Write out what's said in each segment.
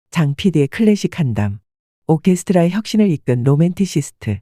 장 PD의 클래식 한담. 오케스트라의 혁신을 이끈 로맨티시스트.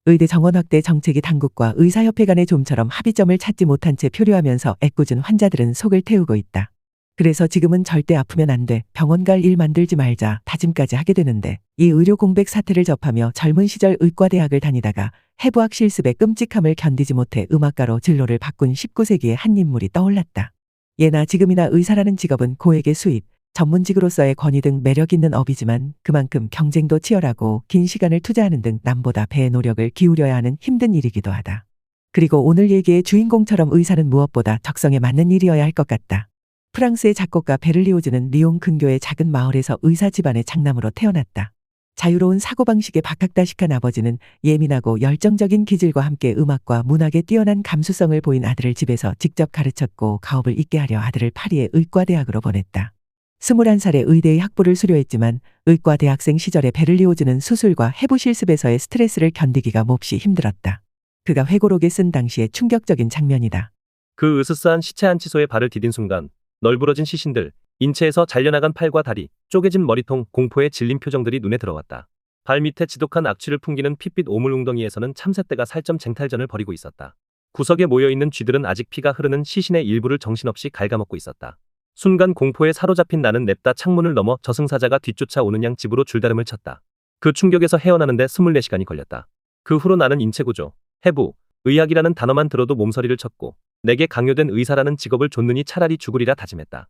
의대 정원 확대 정책이 당국과 의사협회 간의 좀처럼 합의점을 찾지 못한 채 표류하면서 애꿎은 환자들은 속을 태우고 있다. 그래서 지금은 절대 아프면 안 돼, 병원 갈 일 만들지 말자 다짐까지 하게 되는데, 이 의료 공백 사태를 접하며 젊은 시절 의과대학을 다니다가 해부학 실습의 끔찍함을 견디지 못해 음악가로 진로를 바꾼 19세기의 한 인물이 떠올랐다. 예나 지금이나 의사라는 직업은 고액의 수입, 전문직으로서의 권위 등 매력 있는 업이지만 그만큼 경쟁도 치열하고 긴 시간을 투자하는 등 남보다 배의 노력을 기울여야 하는 힘든 일이기도 하다. 그리고 오늘 얘기의 주인공처럼 의사는 무엇보다 적성에 맞는 일이어야 할 것 같다. 프랑스의 작곡가 베를리오즈는 리옹 근교의 작은 마을에서 의사 집안의 장남으로 태어났다. 자유로운 사고방식에 박학다식한 아버지는 예민하고 열정적인 기질과 함께 음악과 문학에 뛰어난 감수성을 보인 아들을 집에서 직접 가르쳤고 가업을 잇게 하려 아들을 파리의 의과대학으로 보냈다. 21살에 의대의 학부를 수료했지만 의과 대학생 시절에 베를리오즈는 수술과 해부 실습에서의 스트레스를 견디기가 몹시 힘들었다. 그가 회고록에 쓴 당시의 충격적인 장면이다. 그 으스스한 시체 한 치소에 발을 디딘 순간 널브러진 시신들, 인체에서 잘려나간 팔과 다리, 쪼개진 머리통, 공포에 질린 표정들이 눈에 들어왔다. 발 밑에 지독한 악취를 풍기는 핏빛 오물 웅덩이에서는 참새떼가 살점 쟁탈전을 벌이고 있었다. 구석에 모여있는 쥐들은 아직 피가 흐르는 시신의 일부를 정신없이 갉아먹고 있었다. 순간 공포에 사로잡힌 나는 냅다 창문을 넘어 저승사자가 뒤쫓아 오는 양 집으로 줄다름을 쳤다. 그 충격에서 헤어나는데 24시간이 걸렸다. 그 후로 나는 인체구조, 해부, 의학이라는 단어만 들어도 몸서리를 쳤고 내게 강요된 의사라는 직업을 좇느니 차라리 죽으리라 다짐했다.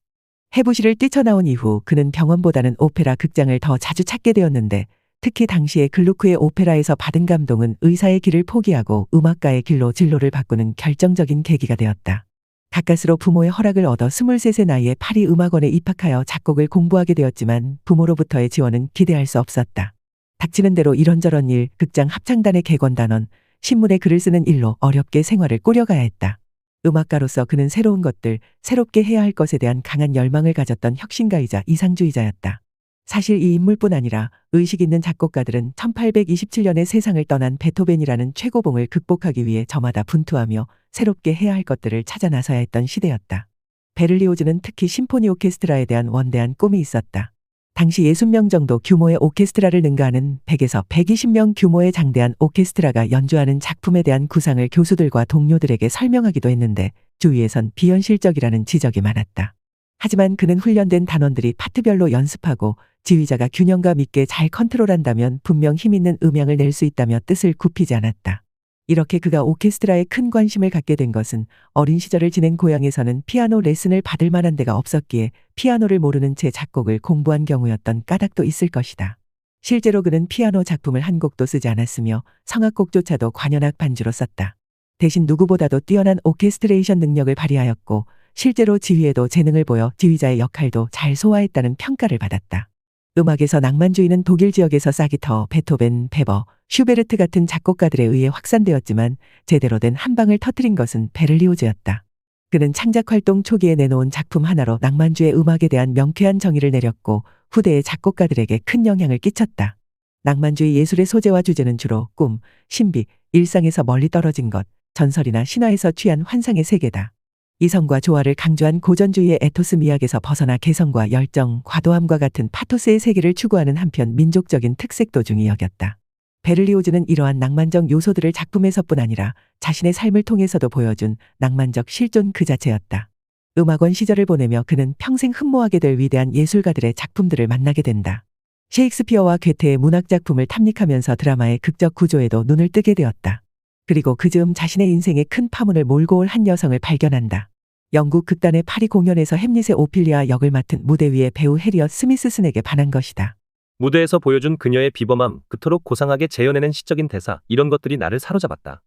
해부실을 뛰쳐나온 이후 그는 병원보다는 오페라 극장을 더 자주 찾게 되었는데, 특히 당시의 글루크의 오페라에서 받은 감동은 의사의 길을 포기하고 음악가의 길로 진로를 바꾸는 결정적인 계기가 되었다. 가까스로 부모의 허락을 얻어 23세 나이에 파리 음악원에 입학하여 작곡을 공부하게 되었지만 부모로부터의 지원은 기대할 수 없었다. 닥치는 대로 이런저런 일, 극장 합창단의 객원단원, 신문에 글을 쓰는 일로 어렵게 생활을 꾸려가야 했다. 음악가로서 그는 새로운 것들, 새롭게 해야 할 것에 대한 강한 열망을 가졌던 혁신가이자 이상주의자였다. 사실 이 인물뿐 아니라 의식 있는 작곡가들은 1827년에 세상을 떠난 베토벤이라는 최고봉을 극복하기 위해 저마다 분투하며 새롭게 해야 할 것들을 찾아 나서야 했던 시대였다. 베를리오즈는 특히 심포니 오케스트라에 대한 원대한 꿈이 있었다. 당시 60명 정도 규모의 오케스트라를 능가하는 100에서 120명 규모의 장대한 오케스트라가 연주하는 작품에 대한 구상을 교수들과 동료들에게 설명하기도 했는데 주위에선 비현실적이라는 지적이 많았다. 하지만 그는 훈련된 단원들이 파트별로 연습하고 지휘자가 균형감 있게 잘 컨트롤한다면 분명 힘있는 음향을 낼 수 있다며 뜻을 굽히지 않았다. 이렇게 그가 오케스트라에 큰 관심을 갖게 된 것은 어린 시절을 지낸 고향에서는 피아노 레슨을 받을 만한 데가 없었기에 피아노를 모르는 채 작곡을 공부한 경우였던 까닭도 있을 것이다. 실제로 그는 피아노 작품을 한 곡도 쓰지 않았으며 성악곡조차도 관현악 반주로 썼다. 대신 누구보다도 뛰어난 오케스트레이션 능력을 발휘하였고 실제로 지휘에도 재능을 보여 지휘자의 역할도 잘 소화했다는 평가를 받았다. 음악에서 낭만주의는 독일 지역에서 사기터, 베토벤, 베버, 슈베르트 같은 작곡가들에 의해 확산되었지만 제대로 된 한 방을 터뜨린 것은 베를리오즈였다. 그는 창작 활동 초기에 내놓은 작품 하나로 낭만주의 음악에 대한 명쾌한 정의를 내렸고 후대의 작곡가들에게 큰 영향을 끼쳤다. 낭만주의 예술의 소재와 주제는 주로 꿈, 신비, 일상에서 멀리 떨어진 것, 전설이나 신화에서 취한 환상의 세계다. 이성과 조화를 강조한 고전주의의 에토스 미학에서 벗어나 개성과 열정, 과도함과 같은 파토스의 세계를 추구하는 한편 민족적인 특색도 중히 여겼다. 베를리오즈는 이러한 낭만적 요소들을 작품에서뿐 아니라 자신의 삶을 통해서도 보여준 낭만적 실존 그 자체였다. 음악원 시절을 보내며 그는 평생 흠모하게 될 위대한 예술가들의 작품들을 만나게 된다. 셰익스피어와 괴테의 문학작품을 탐닉하면서 드라마의 극적 구조에도 눈을 뜨게 되었다. 그리고 그 즈음 자신의 인생에 큰 파문을 몰고 올 한 여성을 발견한다. 영국 극단의 파리 공연에서 햄릿의 오피리아 역을 맡은 무대 위의 배우 해리엇 스미스슨에게 반한 것이다. 무대에서 보여준 그녀의 비범함, 그토록 고상하게 재현해낸 시적인 대사, 이런 것들이 나를 사로잡았다.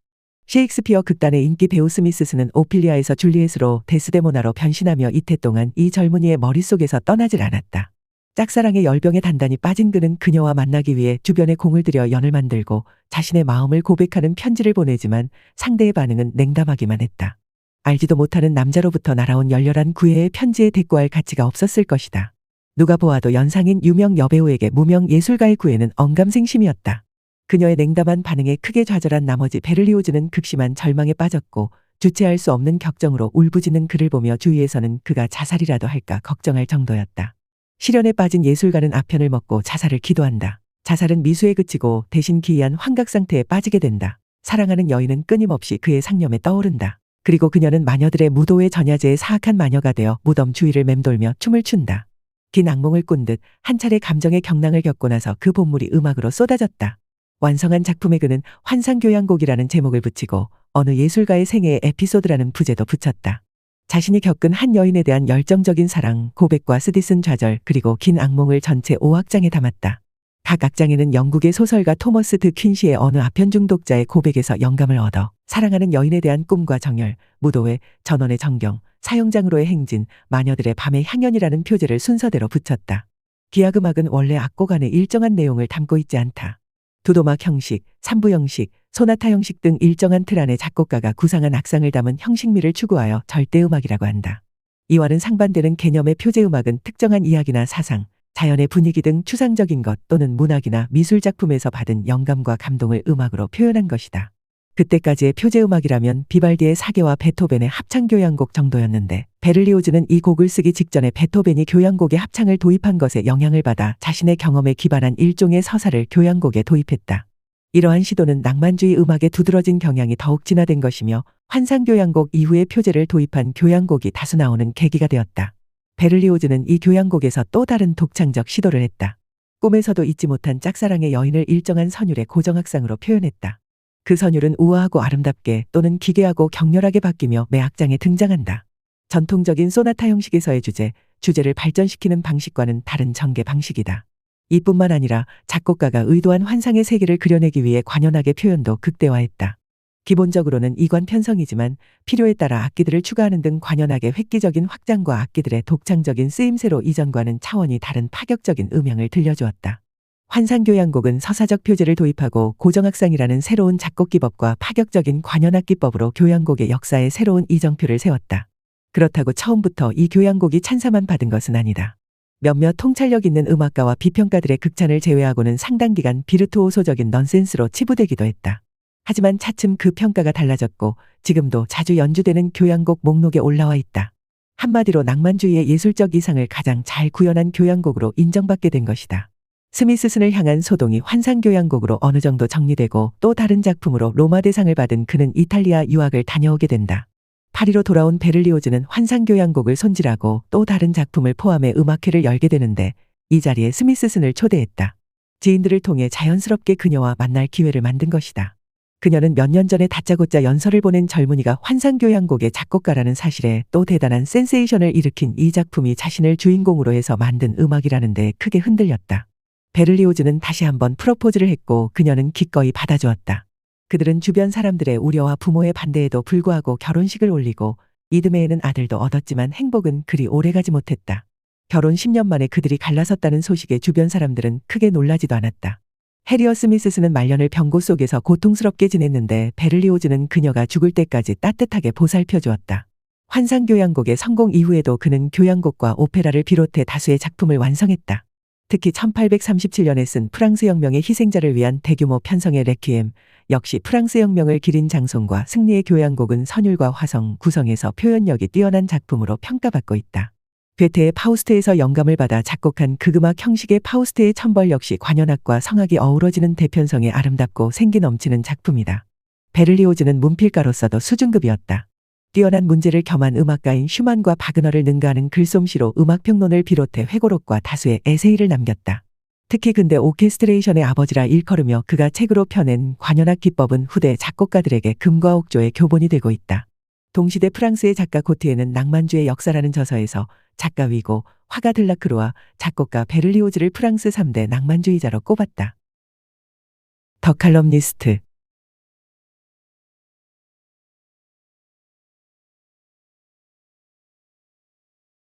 셰익스피어 극단의 인기 배우 스미스슨은 오피리아에서 줄리엣으로 데스데모나로 변신하며 이태 동안 이 젊은이의 머릿속에서 떠나질 않았다. 짝사랑의 열병에 단단히 빠진 그는 그녀와 만나기 위해 주변에 공을 들여 연을 만들고 자신의 마음을 고백하는 편지를 보내지만 상대의 반응은 냉담하기만 했다. 알지도 못하는 남자로부터 날아온 열렬한 구애의 편지에 대꾸할 가치가 없었을 것이다. 누가 보아도 연상인 유명 여배우에게 무명 예술가의 구애는 언감생심이었다. 그녀의 냉담한 반응에 크게 좌절한 나머지 베를리오즈는 극심한 절망에 빠졌고 주체할 수 없는 격정으로 울부짖는 그를 보며 주위에서는 그가 자살이라도 할까 걱정할 정도였다. 시련에 빠진 예술가는 아편을 먹고 자살을 기도한다. 자살은 미수에 그치고 대신 기이한 환각 상태에 빠지게 된다. 사랑하는 여인은 끊임없이 그의 상념에 떠오른다. 그리고 그녀는 마녀들의 무도회 전야제의 사악한 마녀가 되어 무덤 주위를 맴돌며 춤을 춘다. 긴 악몽을 꾼 듯 한 차례 감정의 경랑을 겪고 나서 그 본물이 음악으로 쏟아졌다. 완성한 작품에 그는 환상교향곡이라는 제목을 붙이고 어느 예술가의 생애의 에피소드라는 부제도 붙였다. 자신이 겪은 한 여인에 대한 열정적인 사랑, 고백과 쓰디쓴 좌절, 그리고 긴 악몽을 전체 5악장에 담았다. 각 악장에는 영국의 소설가 토머스 드 퀸시의 어느 아편 중독자의 고백에서 영감을 얻어 사랑하는 여인에 대한 꿈과 정열, 무도회, 전원의 정경, 사형장으로의 행진, 마녀들의 밤의 향연이라는 표제를 순서대로 붙였다. 기악음악은 원래 악곡 안에 일정한 내용을 담고 있지 않다. 두도막 형식, 삼부 형식, 소나타 형식 등 일정한 틀 안에 작곡가가 구상한 악상을 담은 형식미를 추구하여 절대음악이라고 한다. 이와는 상반되는 개념의 표제음악은 특정한 이야기나 사상, 자연의 분위기 등 추상적인 것 또는 문학이나 미술 작품에서 받은 영감과 감동을 음악으로 표현한 것이다. 그때까지의 표제음악이라면 비발디의 사계와 베토벤의 합창교향곡 정도였는데 베를리오즈는 이 곡을 쓰기 직전에 베토벤이 교향곡에 합창을 도입한 것에 영향을 받아 자신의 경험에 기반한 일종의 서사를 교향곡에 도입했다. 이러한 시도는 낭만주의 음악의 두드러진 경향이 더욱 진화된 것이며 환상교향곡 이후에 표제를 도입한 교향곡이 다수 나오는 계기가 되었다. 베를리오즈는 이 교향곡에서 또 다른 독창적 시도를 했다. 꿈에서도 잊지 못한 짝사랑의 여인을 일정한 선율의 고정악상으로 표현했다. 그 선율은 우아하고 아름답게 또는 기괴하고 격렬하게 바뀌며 매 악장에 등장한다. 전통적인 소나타 형식에서의 주제를 발전시키는 방식과는 다른 전개 방식이다. 이뿐만 아니라 작곡가가 의도한 환상의 세계를 그려내기 위해 관현악의 표현도 극대화했다. 기본적으로는 이관 편성이지만 필요에 따라 악기들을 추가하는 등 관현악의 획기적인 확장과 악기들의 독창적인 쓰임새로 이전과는 차원이 다른 파격적인 음향을 들려주었다. 환상교향곡은 서사적 표제를 도입하고 고정악상이라는 새로운 작곡 기법과 파격적인 관현악 기법으로 교향곡의 역사에 새로운 이정표를 세웠다. 그렇다고 처음부터 이 교향곡이 찬사만 받은 것은 아니다. 몇몇 통찰력 있는 음악가와 비평가들의 극찬을 제외하고는 상당 기간 비르투오소적인 넌센스로 치부되기도 했다. 하지만 차츰 그 평가가 달라졌고 지금도 자주 연주되는 교향곡 목록에 올라와 있다. 한마디로 낭만주의의 예술적 이상을 가장 잘 구현한 교향곡으로 인정받게 된 것이다. 스미스슨을 향한 소동이 환상교향곡으로 어느 정도 정리되고 또 다른 작품으로 로마 대상을 받은 그는 이탈리아 유학을 다녀오게 된다. 파리로 돌아온 베를리오즈는 환상교향곡을 손질하고 또 다른 작품을 포함해 음악회를 열게 되는데 이 자리에 스미스슨을 초대했다. 지인들을 통해 자연스럽게 그녀와 만날 기회를 만든 것이다. 그녀는 몇 년 전에 다짜고짜 연설을 보낸 젊은이가 환상교향곡의 작곡가라는 사실에 또 대단한 센세이션을 일으킨 이 작품이 자신을 주인공으로 해서 만든 음악이라는 데 크게 흔들렸다. 베를리오즈는 다시 한번 프로포즈를 했고 그녀는 기꺼이 받아주었다. 그들은 주변 사람들의 우려와 부모의 반대에도 불구하고 결혼식을 올리고 이듬해에는 아들도 얻었지만 행복은 그리 오래가지 못했다. 결혼 10년 만에 그들이 갈라섰다는 소식에 주변 사람들은 크게 놀라지도 않았다. 해리어 스미스는 말년을 병고 속에서 고통스럽게 지냈는데 베를리오즈는 그녀가 죽을 때까지 따뜻하게 보살펴 주었다. 환상교향곡의 성공 이후에도 그는 교향곡과 오페라를 비롯해 다수의 작품을 완성했다. 특히 1837년에 쓴 프랑스 혁명의 희생자를 위한 대규모 편성의 레퀴엠, 역시 프랑스 혁명을 기린 장송과 승리의 교향곡은 선율과 화성, 구성에서 표현력이 뛰어난 작품으로 평가받고 있다. 괴테의 파우스트에서 영감을 받아 작곡한 극음악 형식의 파우스트의 천벌 역시 관현악과 성악이 어우러지는 대편성의 아름답고 생기 넘치는 작품이다. 베를리오즈는 문필가로서도 수준급이었다. 뛰어난 문제를 겸한 음악가인 슈만과 바그너를 능가하는 글솜씨로 음악평론을 비롯해 회고록과 다수의 에세이를 남겼다. 특히 근대 오케스트레이션의 아버지라 일컬으며 그가 책으로 펴낸 관현악 기법은 후대 작곡가들에게 금과 옥조의 교본이 되고 있다. 동시대 프랑스의 작가 고티에는 낭만주의 역사라는 저서에서 작가 위고, 화가 들라크루와 작곡가 베를리오즈를 프랑스 3대 낭만주의자로 꼽았다. 더 칼럼니스트